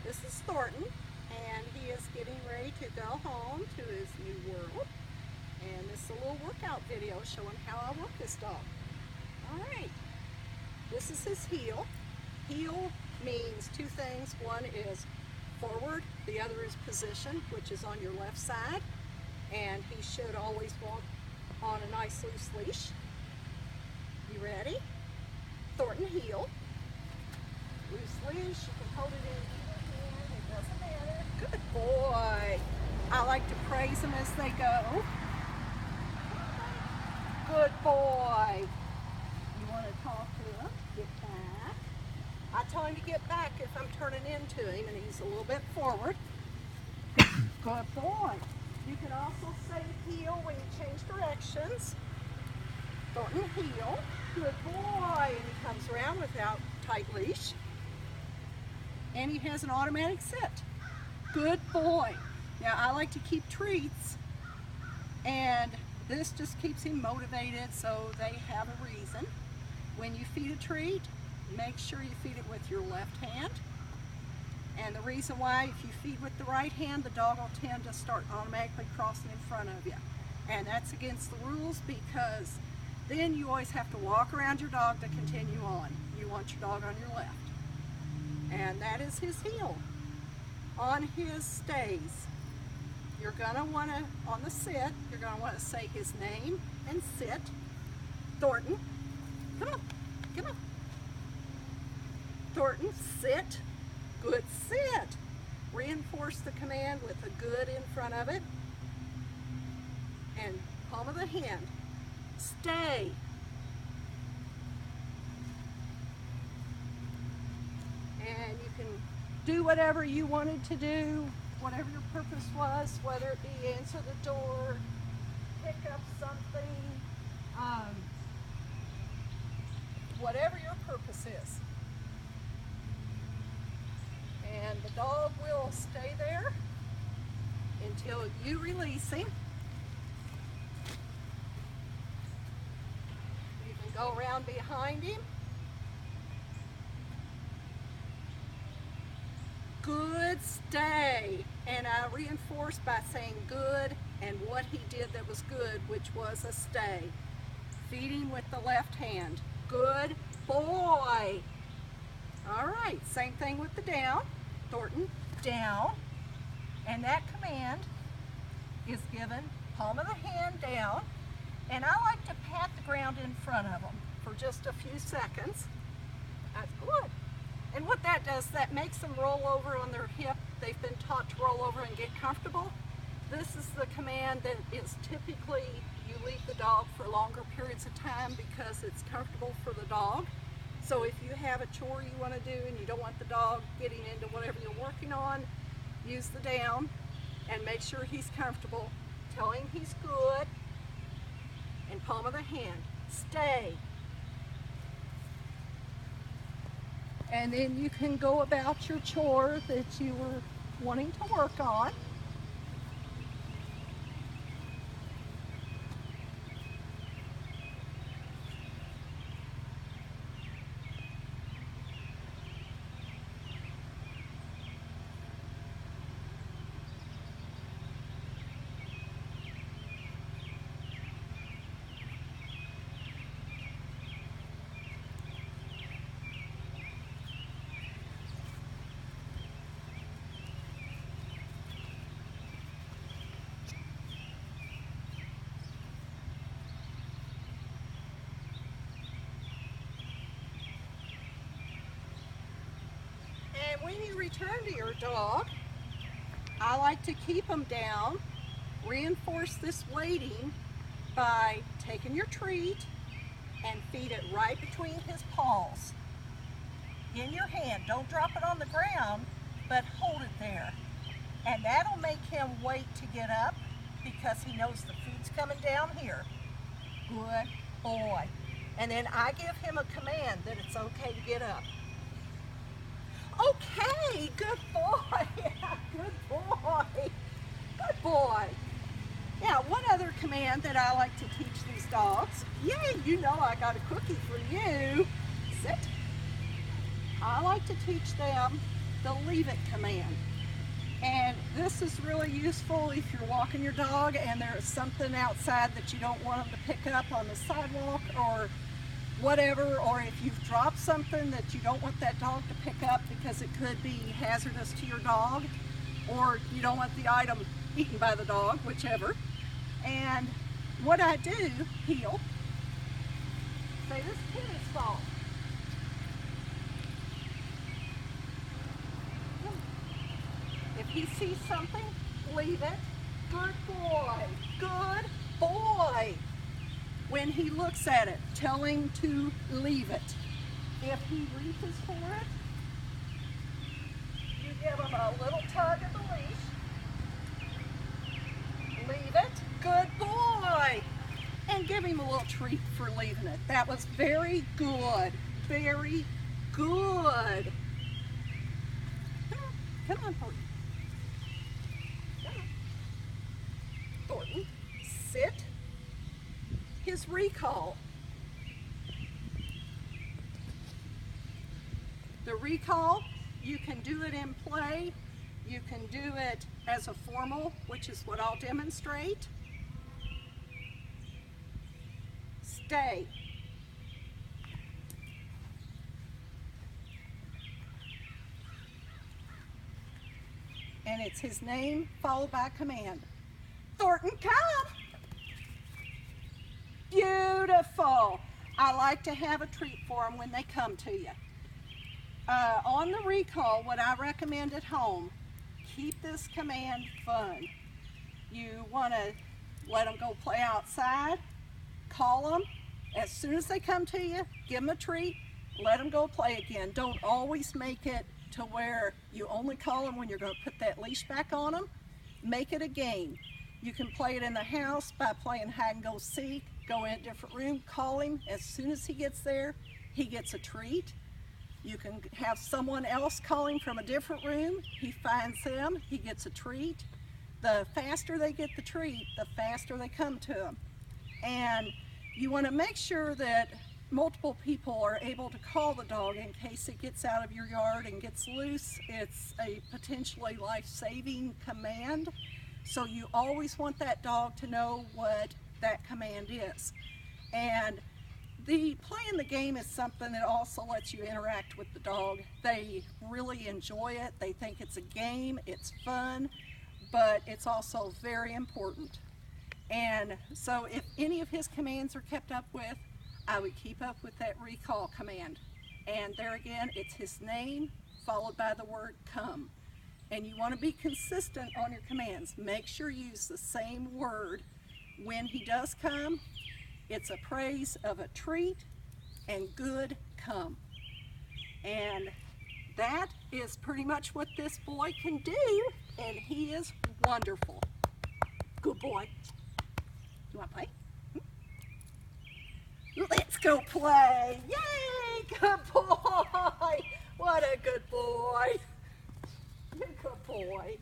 This is Thornton, and he is getting ready to go home to his new world. And this is a little workout video showing how I work this dog. Alright, this is his heel. Heel means two things. One is forward, the other is position, which is on your left side. And he should always walk on a nice loose leash. You ready? Thornton heel. Loose leash, you can hold it in either hand, it doesn't matter. Good boy. I like to praise them as they go. Good boy. You want to talk to him? Get back. I tell him to get back if I'm turning into him and he's a little bit forward. Good boy. You can also say heel when you change directions. Thornton heel. Good boy. And he comes around without tight leash. And he has an automatic sit. Good boy. Now I like to keep treats, and this just keeps him motivated, so they have a reason. When you feed a treat, make sure you feed it with your left hand. And the reason why, if you feed with the right hand, the dog will tend to start automatically crossing in front of you. And that's against the rules, because then you always have to walk around your dog to continue on. You want your dog on your left. And that is his heel. On his stays, you're gonna wanna, on the sit, you're gonna wanna say his name and sit. Thornton, come on, come on. Thornton, sit. Good sit. Reinforce the command with a good in front of it. And palm of the hand. Stay. And you can do whatever you wanted to do, whatever your purpose was, whether it be answer the door, pick up something, whatever your purpose is. And the dog will stay there until you release him. You can go around behind him. Good stay. And I reinforce by saying good and what he did that was good, which was a stay. Feeding with the left hand. Good boy. All right, same thing with the down. Thornton, down. And that command is given palm of the hand down. And I like to pat the ground in front of them for just a few seconds. That's good. And what that does, that makes them roll over on their hip. They've been taught to roll over and get comfortable. This is the command that is typically, you leave the dog for longer periods of time because it's comfortable for the dog. So if you have a chore you want to do and you don't want the dog getting into whatever you're working on, use the down and make sure he's comfortable. Tell him he's good. And palm of the hand, stay. And then you can go about your chore that you were wanting to work on. When you return to your dog, I like to keep them down. Reinforce this waiting by taking your treat and feed it right between his paws. In your hand, don't drop it on the ground, but hold it there. And that'll make him wait to get up because he knows the food's coming down here. Good boy. And then I give him a command that it's okay to get up. Okay, good boy. Yeah, good boy. Good boy. Now, one other command that I like to teach these dogs. Yay, you know I got a cookie for you. Sit. I like to teach them the leave it command. And this is really useful if you're walking your dog and there's something outside that you don't want them to pick up on the sidewalk or whatever, or if you've dropped something that you don't want that dog to pick up because it could be hazardous to your dog, or you don't want the item eaten by the dog, whichever. And what I do, heel, say this pin is fault. If he sees something, leave it. Good boy, good boy. When he looks at it, tell him to leave it. If he reaches for it, you give him a little tug of the leash. Leave it. Good boy. And give him a little treat for leaving it. That was very good. Very good. Come on, Thornton. Come on. Thornton, sit. His recall. The recall, you can do it in play. You can do it as a formal, which is what I'll demonstrate. Stay. And it's his name followed by command. Thornton, come. Beautiful. I like to have a treat for them when they come to you. On the recall, what I recommend at home, keep this command fun. You want to let them go play outside, call them. As soon as they come to you, give them a treat, let them go play again. Don't always make it to where you only call them when you're going to put that leash back on them. Make it a game. You can play it in the house by playing hide and go seek, go in a different room, call him. As soon as he gets there, he gets a treat. You can have someone else call him from a different room. He finds them, he gets a treat. The faster they get the treat, the faster they come to him. And you want to make sure that multiple people are able to call the dog in case it gets out of your yard and gets loose. It's a potentially life-saving command. So you always want that dog to know what that command is. And playing the game is something that also lets you interact with the dog. They really enjoy it. They think it's a game, it's fun, but it's also very important. And so if any of his commands are kept up with, I would keep up with that recall command. And there again, it's his name followed by the word come. And you want to be consistent on your commands. Make sure you use the same word. When he does come, it's a praise of a treat and good come. And that is pretty much what this boy can do, and he is wonderful. Good boy. You want to play? Let's go play. Yay, good boy. What a good boy. Good boy.